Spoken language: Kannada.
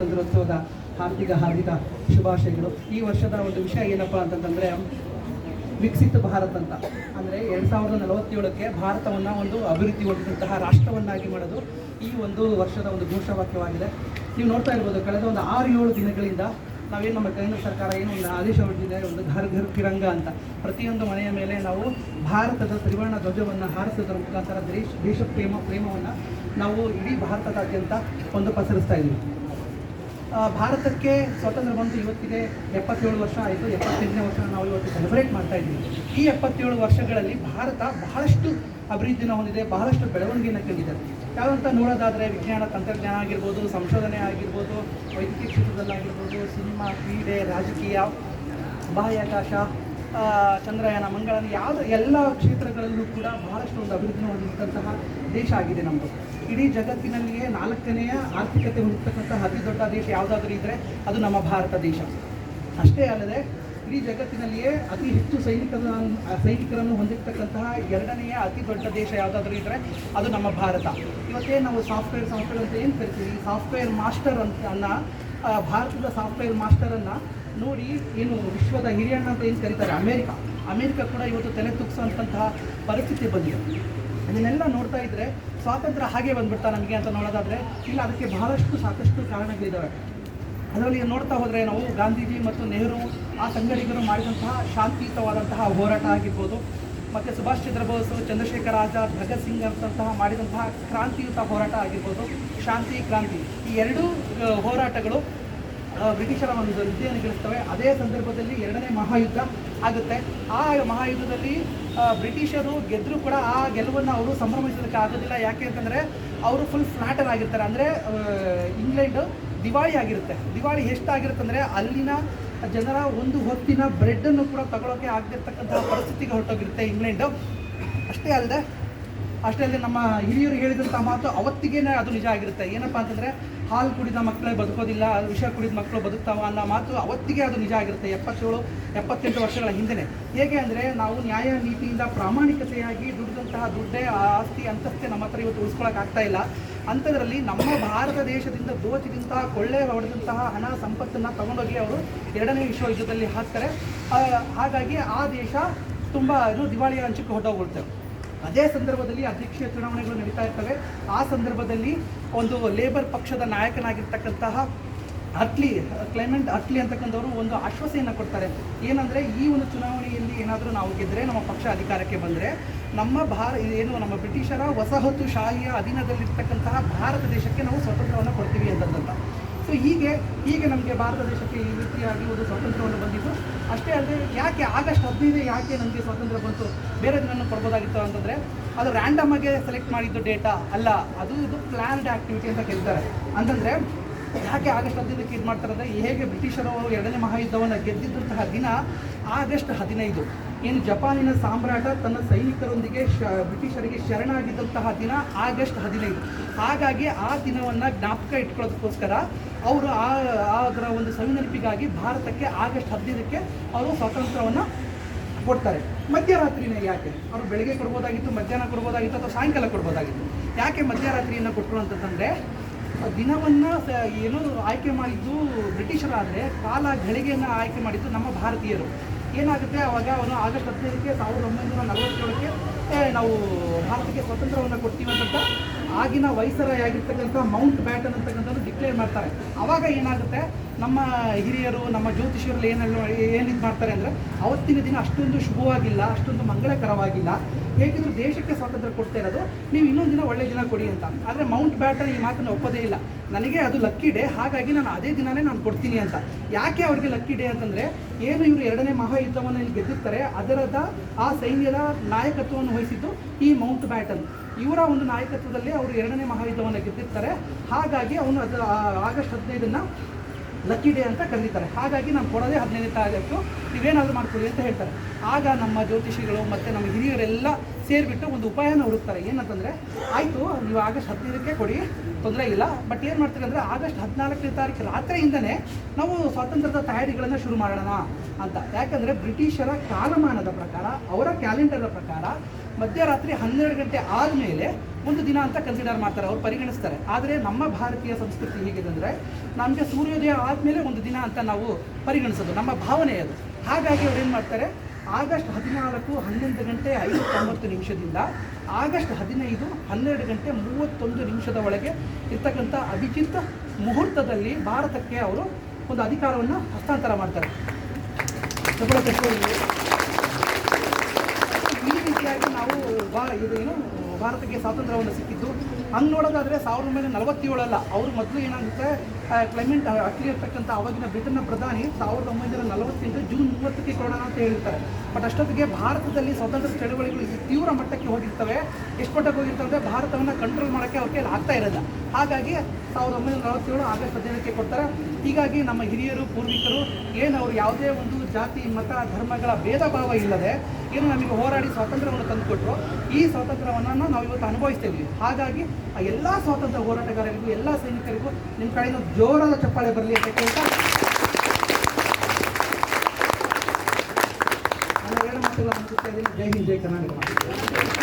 ಸ್ವಾತಂತ್ರ್ಯೋತ್ಸವದ ಹಾರ್ದಿಕ ಶುಭಾಶಯಗಳು. ಈ ವರ್ಷದ ಒಂದು ವಿಷಯ ಏನಪ್ಪ ಅಂತಂದರೆ ವಿಕಸಿತ ಭಾರತ್ ಅಂತ. ಅಂದರೆ 2047ಕ್ಕೆ ಭಾರತವನ್ನು ಒಂದು ಅಭಿವೃದ್ಧಿ ಹೊಂದಿದಂತಹ ರಾಷ್ಟ್ರವನ್ನಾಗಿ ಮಾಡೋದು ಈ ಒಂದು ವರ್ಷದ ಒಂದು ಘೋಷವಾಕ್ಯವಾಗಿದೆ. ನೀವು ನೋಡ್ತಾ ಇರ್ಬೋದು, ಕಳೆದ ಒಂದು 6-7 ದಿನಗಳಿಂದ ನಾವೇನು ನಮ್ಮ ಕೇಂದ್ರ ಸರ್ಕಾರ ಏನು ಒಂದು ಆದೇಶ ಹೊರಡಿಸಿದೆ, ಒಂದು ಘರ್ ಘರ್ ತಿರಂಗ ಅಂತ. ಪ್ರತಿಯೊಂದು ಮನೆಯ ಮೇಲೆ ನಾವು ಭಾರತದ ತ್ರಿವರ್ಣ ಧ್ವಜವನ್ನು ಹಾರಿಸೋದ್ರ ಮುಖಾಂತರ ದೇಶ ಪ್ರೇಮವನ್ನು ನಾವು ಇಡೀ ಭಾರತದಾದ್ಯಂತ ಒಂದು ಪಸರಿಸ್ತಾ ಇದ್ದೀವಿ. ಭಾರತಕ್ಕೆ ಸ್ವಾತಂತ್ರ್ಯ ಬಂದು ಇವತ್ತಿಗೆ 77 ವರ್ಷ ಆಯಿತು. 78ನೇ ವರ್ಷ ನಾವು ಇವತ್ತು ಸೆಲೆಬ್ರೇಟ್ ಮಾಡ್ತಾ ಇದ್ದೀವಿ. ಈ 77 ವರ್ಷಗಳಲ್ಲಿ ಭಾರತ ಬಹಳಷ್ಟು ಅಭಿವೃದ್ಧಿನ ಹೊಂದಿದೆ, ಬಹಳಷ್ಟು ಬೆಳವಣಿಗೆಯನ್ನು ಕಂಡಿದೆ. ಯಾವುದಂತ ನೋಡೋದಾದರೆ ವಿಜ್ಞಾನ ತಂತ್ರಜ್ಞಾನ ಆಗಿರ್ಬೋದು, ಸಂಶೋಧನೆ ಆಗಿರ್ಬೋದು, ವೈದ್ಯಕೀಯ ಕ್ಷೇತ್ರದಲ್ಲಾಗಿರ್ಬೋದು, ಸಿನಿಮಾ, ಕ್ರೀಡೆ, ರಾಜಕೀಯ, ಬಾಹ್ಯಾಕಾಶ, ಚಂದ್ರಯಾನ, ಮಂಗಳಯಾನ, ಎಲ್ಲ ಕ್ಷೇತ್ರಗಳಲ್ಲೂ ಕೂಡ ಬಹಳಷ್ಟು ಒಂದು ಅಭಿವೃದ್ಧಿನ ಹೊಂದಿದಂತಹ ದೇಶ ಆಗಿದೆ ನಮ್ಮದು. ಇಡೀ ಜಗತ್ತಿನಲ್ಲಿಯೇ 4ನೇ ಆರ್ಥಿಕತೆ ಹೊಂದಿರತಕ್ಕಂತಹ ಅತಿ ದೊಡ್ಡ ದೇಶ ಯಾವುದಾದ್ರೂ ಇದ್ದರೆ ಅದು ನಮ್ಮ ಭಾರತ ದೇಶ. ಅಷ್ಟೇ ಅಲ್ಲದೆ ಇಡೀ ಜಗತ್ತಿನಲ್ಲಿಯೇ ಅತಿ ಹೆಚ್ಚು ಸೈನಿಕರನ್ನು ಹೊಂದಿರತಕ್ಕಂತಹ 2ನೇ ಅತಿ ದೊಡ್ಡ ದೇಶ ಯಾವುದಾದ್ರೂ ಇದ್ದರೆ ಅದು ನಮ್ಮ ಭಾರತ. ಇವತ್ತೇ ನಾವು ಸಾಫ್ಟ್ವೇರ್ ಅಂತ ಏನು ಕರಿತೀವಿ, ಸಾಫ್ಟ್ವೇರ್ ಮಾಸ್ಟರ್ ಅಂತ ಭಾರತದ ಸಾಫ್ಟ್ವೇರ್ ಮಾಸ್ಟರನ್ನು ನೋಡಿ ಏನು ವಿಶ್ವದ ಹಿರಿಯಣ್ಣ ಅಂತ ಏನು ಕರೀತಾರೆ ಅಮೇರಿಕ ಕೂಡ ಇವತ್ತು ತಲೆ ತೂಗಿಸುವಂತಹ ಪರಿಸ್ಥಿತಿ ಬಂದಿದೆ. ಇದನ್ನೆಲ್ಲ ನೋಡ್ತಾ ಇದ್ದರೆ ಸ್ವಾತಂತ್ರ್ಯ ಹಾಗೆ ಬಂದ್ಬಿಡ್ತಾ ನಮಗೆ ಅಂತ ನೋಡೋದಾದರೆ ಇಲ್ಲ, ಅದಕ್ಕೆ ಸಾಕಷ್ಟು ಕಾರಣಗಳಿದ್ದಾವೆ. ಅದರಲ್ಲಿ ನೋಡ್ತಾ ಹೋದರೆ ನಾವು ಗಾಂಧೀಜಿ ಮತ್ತು ನೆಹರು ಆ ಸಂಘಟಕರು ಮಾಡಿದಂತಹ ಶಾಂತಿಯುತವಾದಂತಹ ಹೋರಾಟ ಆಗಿರ್ಬೋದು, ಮತ್ತು ಸುಭಾಷ್ ಚಂದ್ರ ಬೋಸ್, ಚಂದ್ರಶೇಖರ್ ಆಜಾದ್, ಭಗತ್ ಸಿಂಗ್ ಅಂತಂತಹ ಮಾಡಿದಂತಹ ಕ್ರಾಂತಿಯುತ ಹೋರಾಟ ಆಗಿರ್ಬೋದು, ಶಾಂತಿ ಕ್ರಾಂತಿ, ಈ ಎರಡೂ ಹೋರಾಟಗಳು ಬ್ರಿಟಿಷರ ಒಂದು ವಿದ್ಯೆಯನ್ನು ಗಳಿಸ್ತವೆ. ಅದೇ ಸಂದರ್ಭದಲ್ಲಿ 2ನೇ ಮಹಾಯುದ್ಧ ಆಗುತ್ತೆ. ಆ ಮಹಾಯುದ್ಧದಲ್ಲಿ ಬ್ರಿಟಿಷರು ಗೆದ್ದರೂ ಕೂಡ ಆ ಗೆಲುವನ್ನು ಅವರು ಸಂಭ್ರಮಿಸೋದಕ್ಕೆ ಆಗೋದಿಲ್ಲ. ಯಾಕೆ ಅಂತಂದರೆ ಅವರು ಫುಲ್ ಫ್ಲಾಟರ್ ಆಗಿರ್ತಾರೆ. ಅಂದರೆ ಇಂಗ್ಲೆಂಡು ದಿವಾಳಿ ಆಗಿರುತ್ತೆ. ದಿವಾಳಿ ಎಷ್ಟಾಗಿರುತ್ತೆ ಅಂದರೆ ಅಲ್ಲಿನ ಜನರ ಒಂದು ಹೊತ್ತಿನ ಬ್ರೆಡ್ಡನ್ನು ಕೂಡ ತಗೊಳ್ಳೋಕ್ಕೆ ಆಗದಿರ್ತಕ್ಕಂತಹ ಪರಿಸ್ಥಿತಿಗೆ ಹೊರಟೋಗಿರುತ್ತೆ ಇಂಗ್ಲೆಂಡು. ಅಷ್ಟೇ ಅಲ್ಲದೆ ನಮ್ಮ ಹಿರಿಯರು ಹೇಳಿದಂಥ ಮಾತು ಅವತ್ತಿಗೇ ಅದು ನಿಜ ಆಗಿರುತ್ತೆ. ಏನಪ್ಪ ಅಂತಂದರೆ ಹಾಲು ಕುಡಿದ ಮಕ್ಕಳೇ ಬದುಕೋದಿಲ್ಲ, ವಿಷ ಕುಡಿದ ಮಕ್ಕಳು ಬದುಕ್ತಾವ ಅನ್ನೋ ಮಾತು ಅವತ್ತಿಗೆ ಅದು ನಿಜ ಆಗಿರುತ್ತೆ 77-78 ವರ್ಷಗಳ ಹಿಂದೆ. ಹೇಗೆ ಅಂದರೆ ನಾವು ನ್ಯಾಯ ನೀತಿಯಿಂದ ಪ್ರಾಮಾಣಿಕತೆಯಾಗಿ ದುಡಿದಂತಹ ದುಡ್ಡೇ ಆಸ್ತಿ ಅಂತಸ್ತೆ ನಮ್ಮ ಹತ್ರ ಇವತ್ತು ಉಳಿಸ್ಕೊಳ್ಳೋಕ್ಕಾಗ್ತಾ ಇಲ್ಲ. ಅಂಥದ್ರಲ್ಲಿ ನಮ್ಮ ಭಾರತ ದೇಶದಿಂದ ದೋಚಿದಂತಹ ಕೊಳ್ಳೆ ಹೊಡೆದಂತಹ ಹಣ ಸಂಪತ್ತನ್ನು ತಗೊಂಡೋಗಿ ಅವರು 2ನೇ ವಿಶ್ವಯುದ್ಧದಲ್ಲಿ ಹಾಕ್ತಾರೆ. ಹಾಗಾಗಿ ಆ ದೇಶ ತುಂಬ ದಿವಾಳಿಯ ಅಂಚಕ್ಕೆ ಹೊರಟೋಗ್ಬಿಡ್ತೇವೆ. ಅದೇ ಸಂದರ್ಭದಲ್ಲಿ ಅಧ್ಯಕ್ಷೀಯ ಚುನಾವಣೆಗಳು ನಡೀತಾ ಇರ್ತವೆ. ಆ ಸಂದರ್ಭದಲ್ಲಿ ಒಂದು ಲೇಬರ್ ಪಕ್ಷದ ನಾಯಕನಾಗಿರ್ತಕ್ಕಂತಹ ಕ್ಲೆಮೆಂಟ್ ಅಟ್ಲಿ ಅಂತಕ್ಕಂಥವರು ಒಂದು ಆಶ್ವಾಸನೆಯನ್ನು ಕೊಡ್ತಾರೆ. ಏನಂದರೆ ಈ ಒಂದು ಚುನಾವಣೆಯಲ್ಲಿ ಏನಾದರೂ ನಾವು ಗೆದ್ದರೆ, ನಮ್ಮ ಪಕ್ಷ ಅಧಿಕಾರಕ್ಕೆ ಬಂದರೆ ನಮ್ಮ ಬ್ರಿಟಿಷರ ವಸಾಹತುಶಾಹಿಯ ಅಧೀನದಲ್ಲಿರ್ತಕ್ಕಂತಹ ಭಾರತ ದೇಶಕ್ಕೆ ನಾವು ಸ್ವಾತಂತ್ರ್ಯವನ್ನು ಕೊಡ್ತೀವಿ ಅಂತಂತ. ಸೊ ಹೀಗೆ ನಮಗೆ ಭಾರತ ದೇಶಕ್ಕೆ ಈ ರೀತಿಯಾಗಿ ಒಂದು ಸ್ವಾತಂತ್ರ್ಯವನ್ನು ಬಂದಿದ್ದು. ಅಷ್ಟೇ ಅಲ್ಲದೆ ಯಾಕೆ ಆಗಸ್ಟ್ 15 ಯಾಕೆ ನಮಗೆ ಸ್ವಾತಂತ್ರ್ಯ ಬಂತು, ಬೇರೆ ದಿನ ಕೊಡ್ಬೋದಾಗಿತ್ತು ಅಂತಂದರೆ ಅದು ರ್ಯಾಂಡಮ್ ಆಗಿ ಸೆಲೆಕ್ಟ್ ಮಾಡಿದ್ದು ಡೇಟಾ ಅಲ್ಲ, ಇದು ಪ್ಲ್ಯಾನ್ಡ್ ಆ್ಯಕ್ಟಿವಿಟಿ ಅಂತ ಕೇಳ್ತಾರೆ. ಅಂತಂದರೆ ಯಾಕೆ ಆಗಸ್ಟ್ 15ಕ್ಕೆ ಇದು ಮಾಡ್ತಾರೆ ಅಂದರೆ, ಹೇಗೆ ಬ್ರಿಟಿಷರು 2ನೇ ಮಹಾಯುದ್ಧವನ್ನು ಗೆದ್ದಿದ್ದಂತಹ ದಿನ ಆಗಸ್ಟ್ 15. ಏನು ಜಪಾನಿನ ಸಾಮ್ರಾಟ ತನ್ನ ಸೈನಿಕರೊಂದಿಗೆ ಬ್ರಿಟಿಷರಿಗೆ ಶರಣಾಗಿದ್ದಂತಹ ದಿನ ಆಗಸ್ಟ್ 15. ಹಾಗಾಗಿ ಆ ದಿನವನ್ನು ಜ್ಞಾಪಕ ಇಟ್ಕೊಳ್ಳೋದಕ್ಕೋಸ್ಕರ ಅವರು ಅದರ ಒಂದು ಸಂನೆನಪಿಗಾಗಿ ಭಾರತಕ್ಕೆ ಆಗಸ್ಟ್ 15ಕ್ಕೆ ಅವರು ಸ್ವಾತಂತ್ರ್ಯವನ್ನು ಕೊಡ್ತಾರೆ. ಮಧ್ಯರಾತ್ರಿನೇ ಯಾಕೆ ಅವರು ಬೆಳಗ್ಗೆ ಕೊಡ್ಬೋದಾಗಿತ್ತು, ಮಧ್ಯಾಹ್ನ ಕೊಡ್ಬೋದಾಗಿತ್ತು, ಅಥವಾ ಸಾಯಂಕಾಲ ಕೊಡ್ಬೋದಾಗಿತ್ತು. ಯಾಕೆ ಮಧ್ಯರಾತ್ರಿಯನ್ನು ಕೊಟ್ಟರು ಅಂತಂದರೆ, ದಿನವನ್ನು ಆಯ್ಕೆ ಮಾಡಿದ್ದು ಬ್ರಿಟಿಷರಾದರೆ ಕಾಲ ಘಳಿಗೆಯನ್ನು ಆಯ್ಕೆ ಮಾಡಿದ್ದು ನಮ್ಮ ಭಾರತೀಯರು. ಏನಾಗುತ್ತೆ ಅವಾಗ ಅವನು ಆಗಸ್ಟ್ 15ಕ್ಕೆ 1947ಕ್ಕೆ ನಾವು ಭಾರತಕ್ಕೆ ಸ್ವಾತಂತ್ರ್ಯವನ್ನು ಕೊಡ್ತೀವಿ ಅಂತ ಆಗಿನ ವೈಸರಾಯ್ ಆಗಿರ್ತಕ್ಕಂಥ ಮೌಂಟ್ ಬ್ಯಾಟನ್ ಅಂತಕ್ಕಂಥದ್ದು ಡಿಕ್ಲೇರ್ ಮಾಡ್ತಾರೆ. ಆವಾಗ ಏನಾಗುತ್ತೆ, ನಮ್ಮ ಹಿರಿಯರು, ನಮ್ಮ ಜ್ಯೋತಿಷಿಯರು ಏನಿದು ಮಾಡ್ತಾರೆ ಅಂದರೆ, ಅವತ್ತಿನ ದಿನ ಅಷ್ಟೊಂದು ಶುಭವಾಗಿಲ್ಲ, ಅಷ್ಟೊಂದು ಮಂಗಳಕರವಾಗಿಲ್ಲ, ಹೇಗಿದ್ರು ದೇಶಕ್ಕೆ ಸ್ವಾತಂತ್ರ್ಯ ಕೊಡ್ತಾ ಇರೋದು, ನೀವು ಇನ್ನೊಂದು ದಿನ ಒಳ್ಳೆಯ ದಿನ ಕೊಡಿ ಅಂತ. ಆದರೆ ಮೌಂಟ್ ಬ್ಯಾಟನ್ ಈ ಮಾತನ್ನು ಒಪ್ಪೋದೇ ಇಲ್ಲ. ನನಗೆ ಅದು ಲಕ್ಕಿ ಡೇ, ಹಾಗಾಗಿ ನಾನು ಅದೇ ದಿನವೇ ನಾನು ಕೊಡ್ತೀನಿ ಅಂತ. ಯಾಕೆ ಅವ್ರಿಗೆ ಲಕ್ಕಿ ಡೇ ಅಂತಂದರೆ, ಏನು ಇವರು 2ನೇ ಮಹಾಯುದ್ಧವನ್ನು ಇಲ್ಲಿ ಗೆದ್ದಿರ್ತಾರೆ, ಅದರದ ಆ ಸೈನ್ಯದ ನಾಯಕತ್ವವನ್ನು ವಹಿಸಿದ್ದು ಈ ಮೌಂಟ್ ಬ್ಯಾಟನ್. ಇವರ ಒಂದು ನಾಯಕತ್ವದಲ್ಲಿ ಅವರು 2ನೇ ಮಹಾಯುದ್ಧವನ್ನು ಗೆದ್ದಿರ್ತಾರೆ. ಹಾಗಾಗಿ ಅವನು ಆಗಸ್ಟ್ 15 ಲಕ್ಕಿ ಡೇ ಅಂತ ಕರೀತಾರೆ. ಹಾಗಾಗಿ ನಾನು ಕೊಡೋದೇ 15ನೇ ತಾರೀಕು, ನೀವೇನಾದರೂ ಮಾಡ್ಕೊಳ್ಳಿ ಅಂತ ಹೇಳ್ತಾರೆ. ಆಗ ನಮ್ಮ ಜ್ಯೋತಿಷಿಗಳು ಮತ್ತು ನಮ್ಮ ಹಿರಿಯರೆಲ್ಲ ಸೇರಿಬಿಟ್ಟು ಒಂದು ಉಪಾಯನ ಹುಡುಕ್ತಾರೆ. ಏನಂತಂದರೆ, ಆಯಿತು ನೀವು ಆಗಸ್ಟ್ 15ಕ್ಕೆ ಕೊಡಿ, ತೊಂದರೆ ಇಲ್ಲ, ಬಟ್ ಏನು ಮಾಡ್ತಾರೆ ಅಂದರೆ ಆಗಸ್ಟ್ 14ನೇ ತಾರೀಕು ರಾತ್ರಿಯಿಂದನೇ ನಾವು ಸ್ವಾತಂತ್ರ್ಯದ ತಯಾರಿಗಳನ್ನು ಶುರು ಮಾಡೋಣ ಅಂತ. ಯಾಕಂದರೆ ಬ್ರಿಟಿಷರ ಕಾಲಮಾನದ ಪ್ರಕಾರ, ಅವರ ಕ್ಯಾಲೆಂಡರ್ನ ಪ್ರಕಾರ ಮಧ್ಯರಾತ್ರಿ 12 ಗಂಟೆ ಆದಮೇಲೆ ಒಂದು ದಿನ ಅಂತ ಕನ್ಸಿಡರ್ ಮಾಡ್ತಾರೆ, ಅವ್ರು ಪರಿಗಣಿಸ್ತಾರೆ. ಆದರೆ ನಮ್ಮ ಭಾರತೀಯ ಸಂಸ್ಕೃತಿ ಹೇಗಿದೆ ಅಂದರೆ, ನಮಗೆ ಸೂರ್ಯೋದಯ ಆದಮೇಲೆ ಒಂದು ದಿನ ಅಂತ ನಾವು ಪರಿಗಣಿಸೋದು, ನಮ್ಮ ಭಾವನೆ ಅದು. ಹಾಗಾಗಿ ಅವ್ರು ಏನು ಮಾಡ್ತಾರೆ, ಆಗಸ್ಟ್ 14 11 ಗಂಟೆ 59 ಆಗಸ್ಟ್ 15 12 ಗಂಟೆ 31 ಒಳಗೆ ಇರ್ತಕ್ಕಂಥ ಅಭಿಜಿತ್ ಮುಹೂರ್ತದಲ್ಲಿ ಭಾರತಕ್ಕೆ ಅವರು ಒಂದು ಅಧಿಕಾರವನ್ನು ಹಸ್ತಾಂತರ ಮಾಡ್ತಾರೆ. ಈ ರೀತಿಯಾಗಿ ನಾವು ಇದೇನು ಭಾರತಕ್ಕೆ ಸ್ವಾತಂತ್ರ್ಯವನ್ನು ಸಿಕ್ಕಿದ್ದು. ಹಂಗೆ ನೋಡೋದಾದರೆ 1947 ಅಲ್ಲ, ಅವರು ಮೊದಲು ಏನಾಗುತ್ತೆ, ಕ್ಲೈಮೇಟ್ ಅಟ್ಲಿ ಇರ್ತಕ್ಕಂಥ ಆವಾಗಿನ ಬ್ರಿಟನ್ನ ಪ್ರಧಾನಿ 1948 ಜೂನ್ 30ಕ್ಕೆ ಕೊಡೋಣ ಅಂತ ಹೇಳಿರ್ತಾರೆ. ಬಟ್ ಅಷ್ಟೊತ್ತಿಗೆ ಭಾರತದಲ್ಲಿ ಸ್ವಾತಂತ್ರ್ಯ ಚಳವಳಿಗಳು ತೀವ್ರ ಮಟ್ಟಕ್ಕೆ ಹೋಗಿರ್ತವೆ. ಎಷ್ಟು ಮಟ್ಟಕ್ಕೆ ಹೋಗಿರ್ತವೆ ಅಂದರೆ ಭಾರತವನ್ನು ಕಂಟ್ರೋಲ್ ಮಾಡೋಕ್ಕೆ ಅವ್ರ ಕೈಲಿ ಆಗ್ತಾ ಇರೋಲ್ಲ. ಹಾಗಾಗಿ 1947 ಆಗಸ್ಟ್ 15ಕ್ಕೆ ಕೊಡ್ತಾರೆ. ಹೀಗಾಗಿ ನಮ್ಮ ಹಿರಿಯರು ಪೂರ್ವಿಕರು ಏನು ಅವರು ಯಾವುದೇ ಒಂದು ಜಾತಿ ಮತ ಧರ್ಮಗಳ ಭೇದ ಭಾವ ಇಲ್ಲದೆ ಏನು ನಮಗೆ ಹೋರಾಡಿ ಸ್ವಾತಂತ್ರ್ಯವನ್ನು ತಂದುಕೊಟ್ರು, ಈ ಸ್ವಾತಂತ್ರ್ಯವನ್ನು ನಾವು ಇವತ್ತು ಅನುಭವಿಸ್ತಾ ಇದ್ದೀವಿ. ಹಾಗಾಗಿ ಆ ಎಲ್ಲ ಸ್ವಾತಂತ್ರ್ಯ ಹೋರಾಟಗಾರರಿಗೂ, ಎಲ್ಲ ಸೈನಿಕರಿಗೂ ನಿಮ್ಮ ಕಡೆಯಿಂದ ಜೋರಾದ ಚಪ್ಪಾಳೆ ಬರಲಿ ಅಂತ ಕೇಳ್ತಾ ನಾನು 2 ಮಾತುಗಳನ್ನು ಮುಗಿಸ್ತಾ ಇದ್ದೀನಿ. ಜೈ ಹಿಂದ್, ಜೈ ಕರ್ನಾಟಕ.